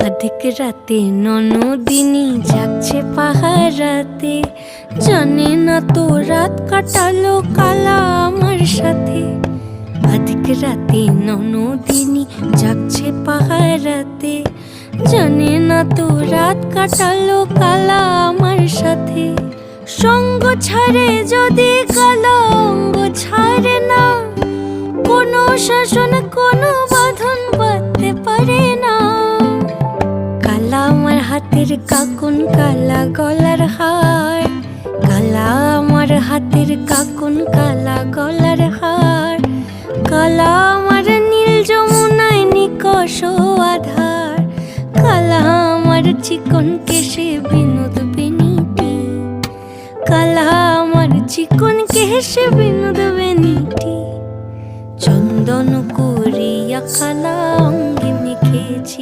অধিক রাতে ননদিনী জাগছে পাহারাতে, জানে না তো রাত কাটালো কালা আমার সাথে। অধিক রাতে ননদিনী জাগছে পাহারাতে, জানে না তো রাত কাটালো কালা আমার সাথে। সঙ্গ ছাড়ে যদি কালা অঙ্গ ছাড়ে না, কোনো শাসন কোনো বাঁধন বাঁধতে পারে না। কালা আমার হাতের কাকুন কালা গলার হার, কালা আমার হাতের কাকুন কালা গলার হার। কালা আমার নীল যমুনায় নিকষ আধার, কালা আমার চিকন কেশে বিনোদ বেনিটি, কালা আমার চিকন কেশে বিনোদ বেনিটি। চন্দন করিয়া কালা অঙ্গে মেখেছি